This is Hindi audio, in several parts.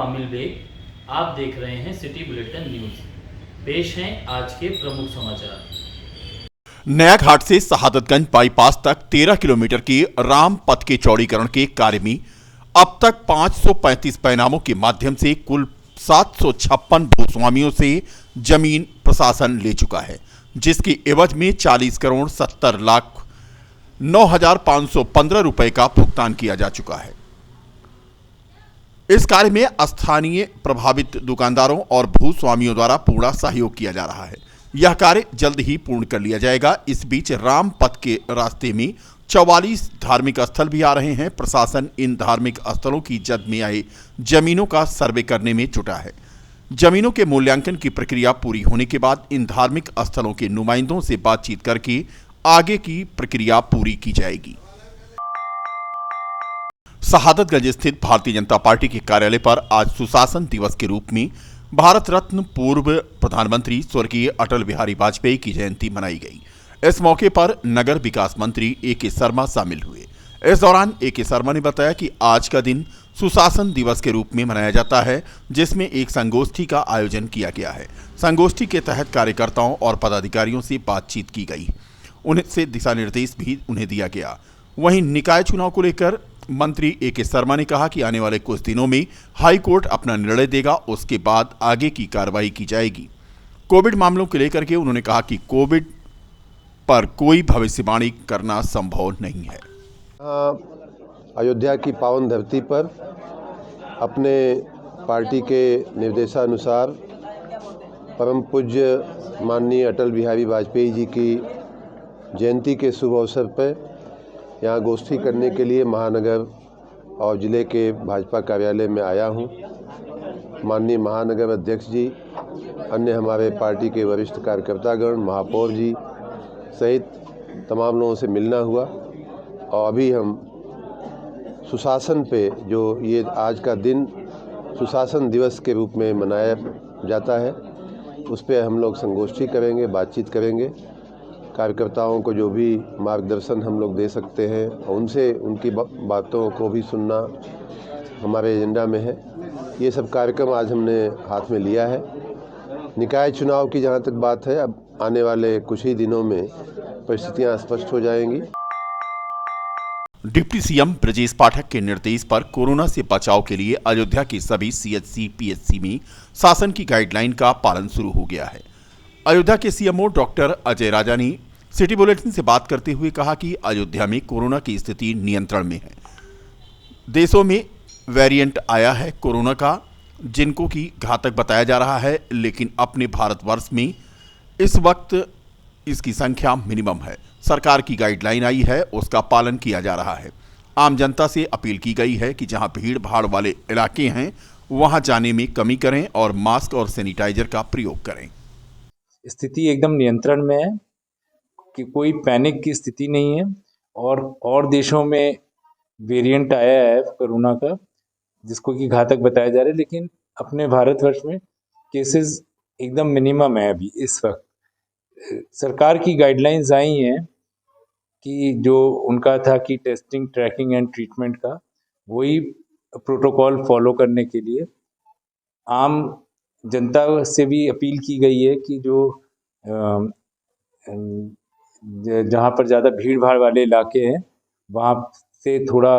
कामिल बेग। आप देख रहे हैं सिटी बुलेटिन न्यूज। पेश हैं आज के प्रमुख समाचार। नया घाट से शहादतगंज बाईपास तक 13 किलोमीटर की राम पथ के चौड़ीकरण के कार्य में अब तक 535 पैनामों के माध्यम से कुल 756 भूस्वामियों से जमीन प्रशासन ले चुका है, जिसकी एवज में 40 करोड़ 70 लाख 9,515 रुपए का भुगतान किया जा चुका है। इस कार्य में स्थानीय प्रभावित दुकानदारों और भूस्वामियों द्वारा पूरा सहयोग किया जा रहा है। यह कार्य जल्द ही पूर्ण कर लिया जाएगा। इस बीच राम पथ के रास्ते में 44 धार्मिक स्थल भी आ रहे हैं। प्रशासन इन धार्मिक स्थलों की जद में आए जमीनों का सर्वे करने में जुटा है। जमीनों के मूल्यांकन की प्रक्रिया पूरी होने के बाद इन धार्मिक स्थलों के नुमाइंदों से बातचीत करके आगे की प्रक्रिया पूरी की जाएगी। शहादतगंज स्थित भारतीय जनता पार्टी के कार्यालय पर आज सुशासन दिवस के रूप में भारत रत्न पूर्व प्रधानमंत्री स्वर्गीय अटल बिहारी वाजपेयी की जयंती मनाई गई। इस मौके पर नगर विकास मंत्री ए.के. शर्मा शामिल हुए। इस दौरान ए.के. शर्मा ने बताया कि आज का दिन सुशासन दिवस के रूप में मनाया जाता है, जिसमें एक संगोष्ठी का आयोजन किया गया है। संगोष्ठी के तहत कार्यकर्ताओं और पदाधिकारियों से बातचीत की गई, उनसे दिशा निर्देश भी उन्हें दिया गया। वहीं निकाय चुनाव को लेकर मंत्री ए.के. शर्मा ने कहा कि आने वाले कुछ दिनों में हाई कोर्ट अपना निर्णय देगा, उसके बाद आगे की कार्रवाई की जाएगी। कोविड मामलों को लेकर के उन्होंने कहा कि कोविड पर कोई भविष्यवाणी करना संभव नहीं है। अयोध्या की पावन धरती पर अपने पार्टी के निर्देशानुसार परम पूज्य माननीय अटल बिहारी वाजपेयी जी की जयंती के शुभ अवसर पर यहाँ गोष्ठी करने के लिए महानगर और ज़िले के भाजपा कार्यालय में आया हूँ। माननीय महानगर अध्यक्ष जी, अन्य हमारे पार्टी के वरिष्ठ कार्यकर्तागण, महापौर जी सहित तमाम लोगों से मिलना हुआ और अभी हम सुशासन पे, जो ये आज का दिन सुशासन दिवस के रूप में मनाया जाता है, उस पर हम लोग संगोष्ठी करेंगे, बातचीत करेंगे। कार्यकर्ताओं को जो भी मार्गदर्शन हम लोग दे सकते हैं और उनसे उनकी बातों को भी सुनना हमारे एजेंडा में है। ये सब कार्यक्रम आज हमने हाथ में लिया है। निकाय चुनाव की जहाँ तक बात है, अब आने वाले कुछ ही दिनों में परिस्थितियाँ स्पष्ट हो जाएंगी। डिप्टी सीएम ब्रजेश पाठक के निर्देश पर कोरोना से बचाव के लिए अयोध्या के सभी सीएचसी पीएचसी में शासन की गाइडलाइन का पालन शुरू हो गया है। अयोध्या के सीएमओ डॉक्टर अजय राजा ने सिटी बुलेटिन से बात करते हुए कहा कि अयोध्या में कोरोना की स्थिति नियंत्रण में है। देशों में वेरिएंट आया है कोरोना का, जिनको की घातक बताया जा रहा है, लेकिन अपने भारतवर्ष में इस वक्त इसकी संख्या मिनिमम है। सरकार की गाइडलाइन आई है, उसका पालन किया जा रहा है। आम जनता से अपील की गई है कि जहां भीड़ भाड़ वाले इलाके हैं वहां जाने में कमी करें और मास्क और सैनिटाइजर का प्रयोग करें। स्थिति एकदम नियंत्रण में है कि कोई पैनिक की स्थिति नहीं है। और देशों में वेरिएंट आया है कोरोना का, जिसको कि घातक बताया जा रहा है, लेकिन अपने भारतवर्ष में केसेस एकदम मिनिमम है अभी इस वक्त। सरकार की गाइडलाइंस आई हैं कि जो उनका था कि टेस्टिंग, ट्रैकिंग एंड ट्रीटमेंट का, वही प्रोटोकॉल फॉलो करने के लिए आम जनता से भी अपील की गई है कि जो जहाँ पर ज़्यादा भीड़ भाड़ वाले इलाके हैं वहाँ से थोड़ा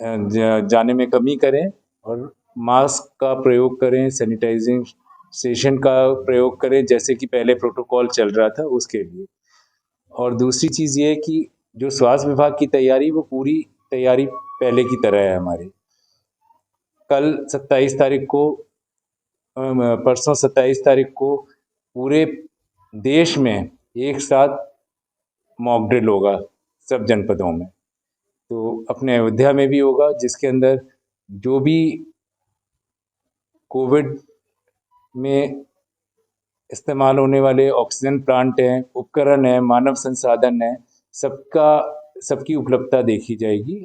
जाने में कमी करें और मास्क का प्रयोग करें, सैनिटाइजिंग स्टेशन का प्रयोग करें, जैसे कि पहले प्रोटोकॉल चल रहा था उसके लिए। और दूसरी चीज़ ये है कि जो स्वास्थ्य विभाग की तैयारी, वो पूरी तैयारी पहले की तरह है हमारी। कल 27 तारीख को, परसों 27 तारीख को पूरे देश में एक साथ मॉक ड्रिल होगा सब जनपदों में। तो अपने अयोध्या में भी होगा, जिसके अंदर जो भी कोविड में इस्तेमाल होने वाले ऑक्सीजन प्लांट हैं, उपकरण हैं, मानव संसाधन है, सबकी उपलब्धता देखी जाएगी।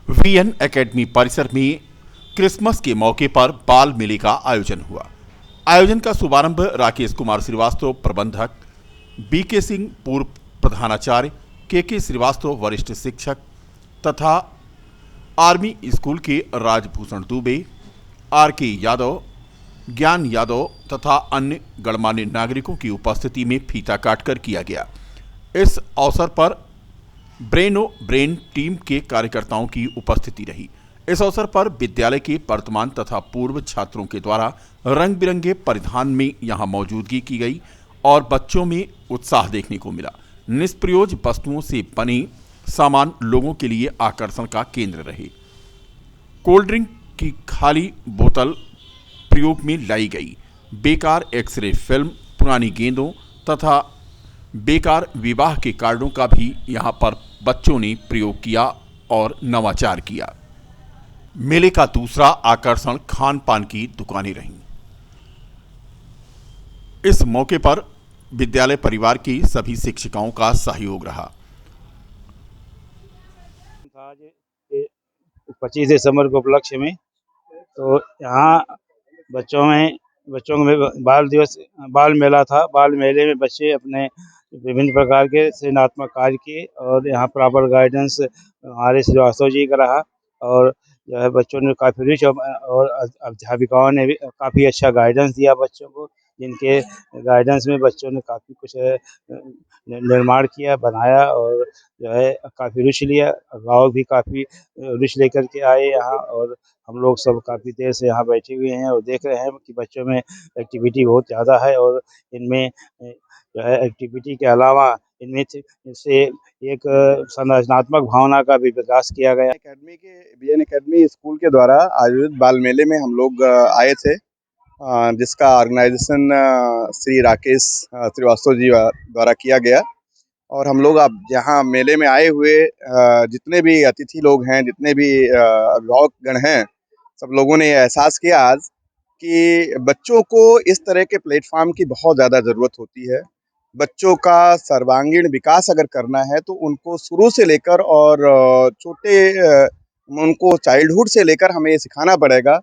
वीएन एकेडमी परिसर में क्रिसमस के मौके पर बाल मेले का आयोजन हुआ। आयोजन का शुभारंभ राकेश कुमार श्रीवास्तव, प्रबंधक, बीके सिंह, पूर्व प्रधानाचार्य, के श्रीवास्तव, वरिष्ठ शिक्षक तथा आर्मी स्कूल के राजभूषण दुबे, RK यादव, ज्ञान यादव तथा अन्य गणमान्य नागरिकों की उपस्थिति में फीता काटकर किया गया। इस अवसर पर ब्रेन टीम के कार्यकर्ताओं की उपस्थिति रही। इस अवसर पर विद्यालय के वर्तमान तथा पूर्व छात्रों के द्वारा रंग बिरंगे परिधान में यहां मौजूदगी की गई और बच्चों में उत्साह देखने को मिला। निष्प्रयोज वस्तुओं से बने सामान लोगों के लिए आकर्षण का केंद्र रहे। कोल्ड ड्रिंक की खाली बोतल प्रयोग में लाई गई। बेकार एक्सरे फिल्म, पुरानी गेंदों तथा बेकार विवाह के कार्डों का भी यहां पर बच्चों ने प्रयोग किया और नवाचार किया। मेले का दूसरा आकर्षण खान पान की दुकानें रहीं। इस मौके पर विद्यालय परिवार की सभी शिक्षिकाओं का सहयोग रहा। आज 25 दिसंबर के उपलक्ष्य में तो यहाँ बच्चों में बाल मेला था। बाल मेले में बच्चे अपने विभिन्न प्रकार के सृजनात्मक कार्य किए और यहाँ प्रॉपर गाइडेंस हमारे श्रीवास्तव जी का रहा और जो है बच्चों ने काफ़ी रुचि और अध्यापिकाओं ने भी काफ़ी अच्छा गाइडेंस दिया बच्चों को, जिनके गाइडेंस में बच्चों ने काफ़ी कुछ निर्माण किया, बनाया और जो है काफ़ी रुचि लिया। अभिभावक भी काफ़ी रुचि लेकर के आए यहाँ और हम लोग सब काफ़ी देर से यहाँ बैठे हुए हैं और देख रहे हैं कि बच्चों में एक्टिविटी बहुत ज़्यादा है और इनमें जो है एक्टिविटी के अलावा इनमें से एक संरचनात्मक भावना का भी विकास किया गया। BN एकेडमी स्कूल के द्वारा आयोजित बाल मेले में हम लोग आए थे, जिसका ऑर्गेनाइजेशन श्री राकेश श्रीवास्तव जी द्वारा किया गया और हम लोग अब यहाँ मेले में आए हुए जितने भी अतिथि लोग हैं, जितने भी अभिभावकगण हैं, सब लोगों ने एहसास किया आज कि बच्चों को इस तरह के प्लेटफॉर्म की बहुत ज़्यादा ज़रूरत होती है। बच्चों का सर्वांगीण विकास अगर करना है तो उनको शुरू से लेकर और उनको चाइल्डहुड से लेकर हमें ये सिखाना पड़ेगा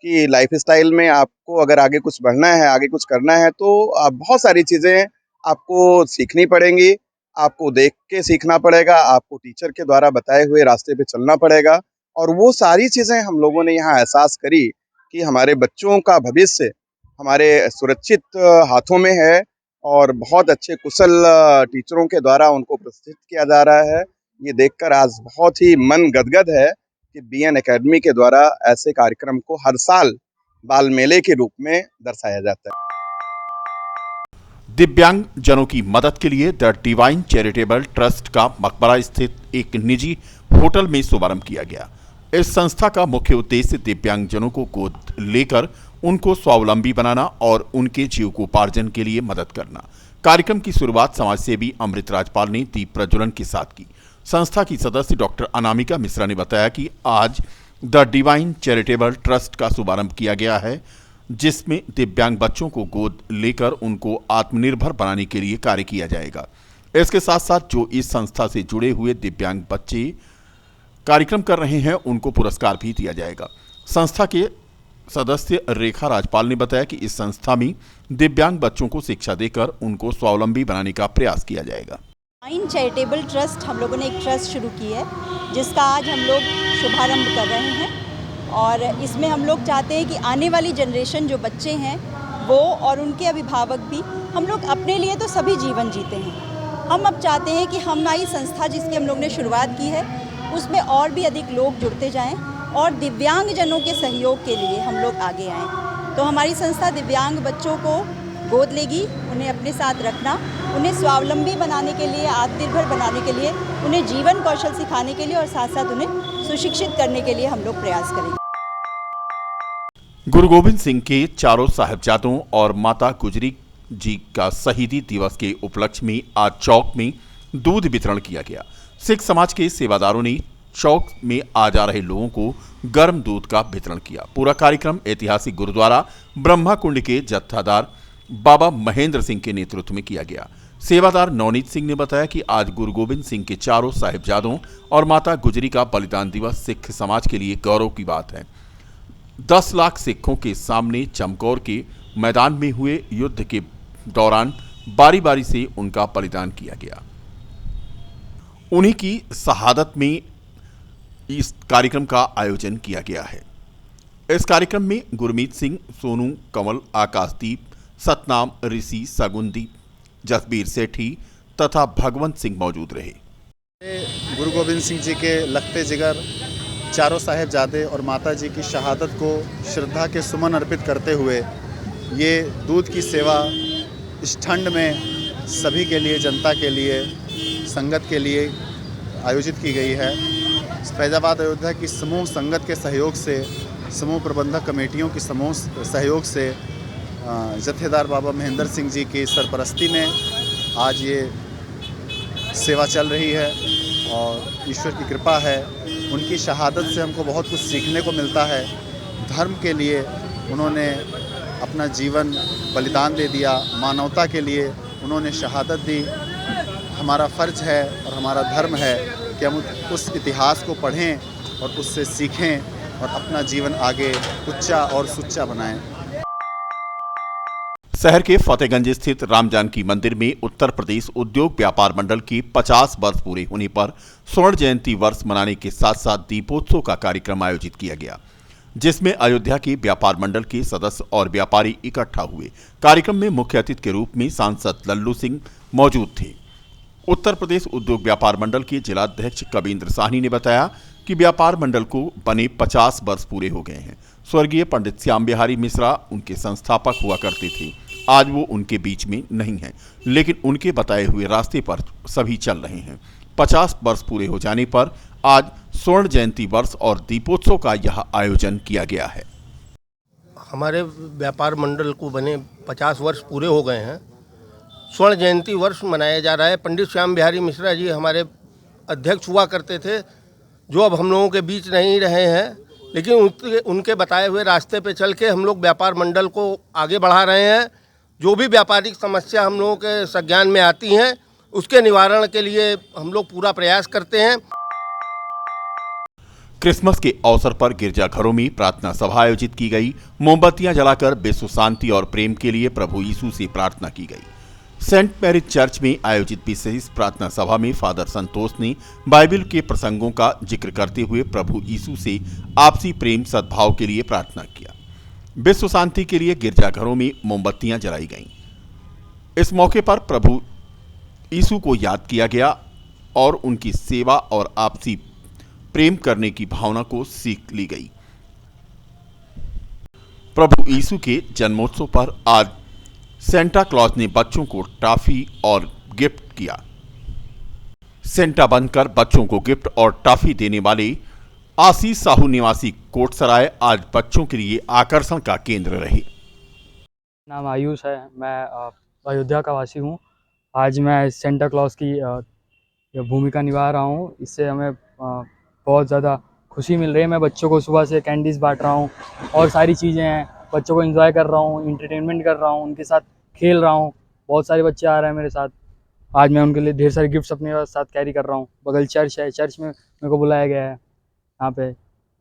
कि लाइफस्टाइल में आपको अगर आगे कुछ बढ़ना है, आगे कुछ करना है तो बहुत सारी चीज़ें आपको सीखनी पड़ेंगी। आपको देख के सीखना पड़ेगा, आपको टीचर के द्वारा बताए हुए रास्ते पे चलना पड़ेगा और वो सारी चीज़ें हम लोगों ने यहाँ एहसास करी कि हमारे बच्चों का भविष्य हमारे सुरक्षित हाथों में है और बहुत अच्छे कुशल टीचरों के द्वारा उनको प्रशिक्षित किया जा रहा है। ये देखकर आज बहुत ही मन गदगद है कि BN एकेडमी के द्वारा ऐसे कार्यक्रम को हर साल बाल मेले के रूप में दर्शाया जाता है। दिव्यांग जनों की मदद के लिए द डिवाइन चैरिटेबल ट्रस्ट का मकबरा स्थित एक निजी होटल में शुभारंभ किया गया। इस संस्था का मुख्य उद्देश्य दिव्यांग जनों को गोद लेकर उनको स्वावलंबी बनाना और उनके जीविकोपार्जन के लिए मदद करना। कार्यक्रम की शुरुआत समाजसेवी अमृत राजपाल ने दीप प्रज्वलन के साथ की। संस्था की सदस्य डॉक्टर अनामिका मिश्रा ने बताया कि आज द डिवाइन चैरिटेबल ट्रस्ट का शुभारंभ किया गया है, जिसमें दिव्यांग बच्चों को गोद लेकर उनको आत्मनिर्भर बनाने के लिए कार्य किया जाएगा। इसके साथ साथ जो इस संस्था से जुड़े हुए दिव्यांग बच्चे कार्यक्रम कर रहे हैं उनको पुरस्कार भी दिया जाएगा। संस्था के सदस्य रेखा राजपाल ने बताया कि इस संस्था में दिव्यांग बच्चों को शिक्षा देकर उनको स्वावलंबी बनाने का प्रयास किया जाएगा। डिवाइन चैरिटेबल ट्रस्ट हम लोगों ने एक ट्रस्ट शुरू की है, जिसका आज हम लोग शुभारंभ कर रहे हैं और इसमें हम लोग चाहते हैं कि आने वाली जनरेशन जो बच्चे हैं वो और उनके अभिभावक भी, हम लोग अपने लिए तो सभी जीवन जीते हैं, हम अब चाहते हैं कि हमारी संस्था जिसकी हम लोग ने शुरुआत की है उसमें और भी अधिक लोग जुड़ते जाएं और दिव्यांग जनों के सहयोग के लिए हम लोग आगे आएँ। तो हमारी संस्था दिव्यांग बच्चों को गोद लेगी, उन्हें अपने साथ रखना, उन्हें स्वावलंबी बनाने के लिए, आत्मनिर्भर बनाने के लिए, उन्हें जीवन कौशल सिखाने के लिए और साथ साथ उन्हें सुशिक्षित करने के लिए हम लोग प्रयास करेंगे। गुरु गोविंद सिंह के चारों साहिबजादों और माता गुजरी जी का शहीदी दिवस के उपलक्ष्य में आज चौक में दूध वितरण किया गया। सिख समाज के सेवादारों ने चौक में आ जा रहे लोगों को गर्म दूध का वितरण किया। पूरा कार्यक्रम ऐतिहासिक गुरुद्वारा ब्रह्मा कुंड के जत्थादार बाबा महेंद्र सिंह के नेतृत्व में किया गया। सेवादार नवनीत सिंह ने बताया कि आज गुरु गोविंद सिंह के चारों साहिबजादों और माता गुजरी का बलिदान दिवस सिख समाज के लिए गौरव की बात है। 10 लाख सिखों के सामने चमकौर के मैदान में हुए युद्ध के दौरान बारी बारी से उनका बलिदान किया गया। उन्हीं की शहादत में इस कार्यक्रम का आयोजन किया गया है। इस कार्यक्रम में गुरमीत सिंह, सोनू, कमल, आकाशदीप, सतनाम, ऋषि, सगुनदीप, जसबीर सेठी तथा भगवंत सिंह मौजूद रहे। गुरु गोविंद सिंह जी के लखते जिगर चारों साहिबजादे और माता जी की शहादत को श्रद्धा के सुमन अर्पित करते हुए ये दूध की सेवा इस ठंड में सभी के लिए, जनता के लिए, संगत के लिए आयोजित की गई है। फैजाबाद अयोध्या की समूह संगत के सहयोग से, समूह प्रबंधक कमेटियों की समूह सहयोग से जत्थेदार बाबा महेंद्र सिंह जी की सरपरस्ती में आज ये सेवा चल रही है और ईश्वर की कृपा है। उनकी शहादत से हमको बहुत कुछ सीखने को मिलता है। धर्म के लिए उन्होंने अपना जीवन बलिदान दे दिया, मानवता के लिए उन्होंने शहादत दी। हमारा फ़र्ज है और हमारा धर्म है कि हम उस इतिहास को पढ़ें और उससे सीखें और अपना जीवन आगे उच्चा और सुच्चा बनाएं। शहर के फतेहगंज स्थित राम जानकी मंदिर में उत्तर प्रदेश उद्योग व्यापार मंडल की 50 वर्ष पूरे होने पर स्वर्ण जयंती वर्ष मनाने के साथ साथ दीपोत्सव का कार्यक्रम आयोजित किया गया, जिसमें अयोध्या के व्यापार मंडल के सदस्य और व्यापारी इकट्ठा हुए। कार्यक्रम में मुख्य अतिथि के रूप में सांसद लल्लू सिंह मौजूद थे। उत्तर प्रदेश उद्योग व्यापार मंडल के जिलाध्यक्ष कबींद्र साहनी ने बताया कि व्यापार मंडल को बने 50 वर्ष पूरे हो गए हैं। स्वर्गीय पंडित श्याम बिहारी मिश्रा उनके संस्थापक हुआ करते थे। आज वो उनके बीच में नहीं हैं, लेकिन उनके बताए हुए रास्ते पर सभी चल रहे हैं। 50 वर्ष पूरे हो जाने पर आज स्वर्ण जयंती वर्ष और दीपोत्सव का यह आयोजन किया गया है। हमारे व्यापार मंडल को बने 50 वर्ष पूरे हो गए हैं। स्वर्ण जयंती वर्ष मनाया जा रहा है। पंडित श्याम बिहारी मिश्रा जी हमारे अध्यक्ष हुआ करते थे, जो अब हम लोगों के बीच नहीं रहे हैं, लेकिन उनके बताए हुए रास्ते पे चल के हम लोग व्यापार मंडल को आगे बढ़ा रहे हैं। जो भी व्यापारिक समस्या हम लोगों के संज्ञान में आती हैं, उसके निवारण के लिए हम लोग पूरा प्रयास करते हैं। क्रिसमस के अवसर पर गिरजाघरों में प्रार्थना सभा आयोजित की गई। मोमबत्तियां जलाकर विश्व शांति और प्रेम के लिए प्रभु यीशु से प्रार्थना की गई। सेंट मैरिज चर्च में आयोजित विशेष प्रार्थना सभा में फादर संतोष ने बाइबल के प्रसंगों का जिक्र करते हुए प्रभु यीशु से आपसी प्रेम सद्भाव के लिए प्रार्थना किया। विश्व शांति के लिए गिरजाघरों में मोमबत्तियां जलाई गईं। इस मौके पर प्रभु यीशु को याद किया गया और उनकी सेवा और आपसी प्रेम करने की भावना को सीख ली गई। प्रभु यीशु के जन्मोत्सव पर आज सेंटा क्लॉज ने बच्चों को टॉफी और गिफ्ट किया। सेंटा बनकर बच्चों को गिफ्ट और टॉफी देने वाले आशीष साहू निवासी कोटसराय आज बच्चों के लिए आकर्षण का केंद्र रहे। नाम आयुष है, मैं अयोध्या का वासी हूँ। आज मैं सेंटा क्लॉज की भूमिका निभा रहा हूँ। इससे हमें बहुत ज़्यादा खुशी मिल रही है। मैं बच्चों को सुबह से कैंडीज़ बांट रहा हूँ और सारी चीज़ें हैं। बच्चों को एंजॉय कर रहा हूँ, इंटरटेनमेंट कर रहा हूँ, उनके साथ खेल रहा हूँ। बहुत सारे बच्चे आ रहे हैं मेरे साथ। आज मैं उनके लिए ढेर सारे गिफ्ट्स अपने साथ कैरी कर रहा हूँ। बगल चर्च है, चर्च में मेरे को बुलाया गया है। यहाँ पे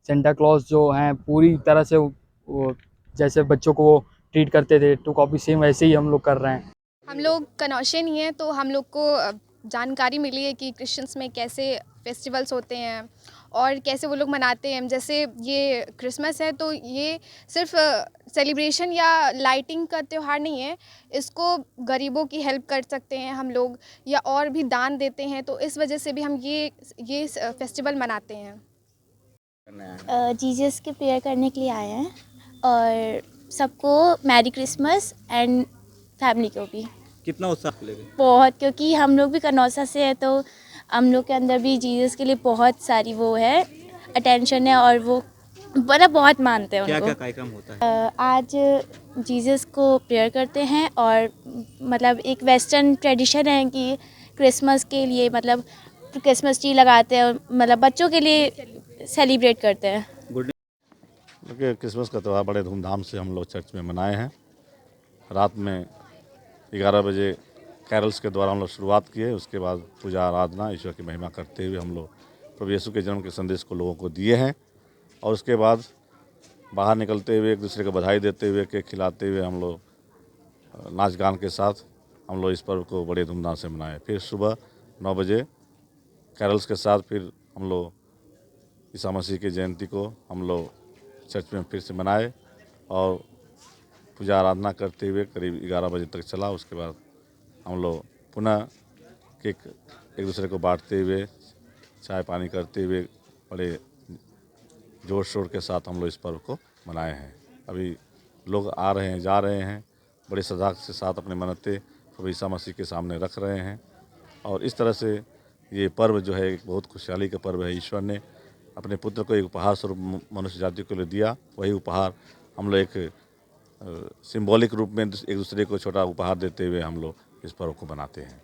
सेंटा क्लॉज जो हैं पूरी तरह से वो जैसे बच्चों को वो ट्रीट करते थे 2 कॉपी सेम वैसे ही हम लोग कर रहे हैं। हम लोग कनौशियन ही हैं, तो हम लोग को जानकारी मिली है कि क्रिश्चियंस में कैसे फेस्टिवल्स होते हैं और कैसे वो लोग मनाते हैं। जैसे ये क्रिसमस है तो ये सिर्फ सेलिब्रेशन या लाइटिंग का त्यौहार नहीं है। इसको गरीबों की हेल्प कर सकते हैं हम लोग, या और भी दान देते हैं। तो इस वजह से भी हम ये फेस्टिवल मनाते हैं। जीसस के प्रेयर करने के लिए आए हैं और सबको मैरी क्रिसमस एंड फैमिली को भी। कितना उत्साह लेगा? बहुत, क्योंकि हम लोग भी कनौसा से हैं, तो हम लोग के अंदर भी जीसस के लिए बहुत सारी वो है अटेंशन है और वो बड़ा बहुत मानते हैं। क्या उनको क्या कार्यक्रम होता है? आज जीसस को प्रेयर करते हैं और मतलब एक वेस्टर्न ट्रेडिशन है कि क्रिसमस के लिए मतलब क्रिसमस ट्री लगाते हैं, मतलब बच्चों के लिए सेलिब्रेट करते हैं। देखिए, क्रिसमस का त्यौहार बड़े धूमधाम से हम लोग चर्च में मनाए हैं। रात में 11 बजे कैरल्स के द्वारा हम लोग शुरुआत किए। उसके बाद पूजा आराधना, ईश्वर की महिमा करते हुए हम लोग प्रभु यीशु के जन्म के संदेश को लोगों को दिए हैं। और उसके बाद बाहर निकलते हुए एक दूसरे को बधाई देते हुए, केक खिलाते हुए हम लोग नाच गान के साथ हम लोग इस पर्व को बड़े धूमधाम से मनाए। फिर सुबह 9 बजे कैरल्स के साथ फिर हम लोग ईसा मसीह की जयंती को हम लोग चर्च में फिर से मनाए और पूजा आराधना करते हुए करीब 11 बजे तक चला। उसके बाद हम लोग पुनः केक एक दूसरे को बांटते हुए चाय पानी करते हुए बड़े जोर शोर के साथ हम लोग इस पर्व को मनाए हैं। अभी लोग आ रहे हैं, जा रहे हैं, बड़ी श्रद्धा के साथ अपने मन्नतें प्रभु ईसा मसीह के सामने रख रहे हैं और इस तरह से ये पर्व जो है एक बहुत खुशहाली का पर्व है। ईश्वर ने अपने पुत्र को एक उपहार स्वरूप मनुष्य जाति को लिए दिया, वही उपहार हम लोग एक सिंबॉलिक रूप में एक दूसरे को छोटा उपहार देते हुए हम लोग इस पर्व को मनाते हैं।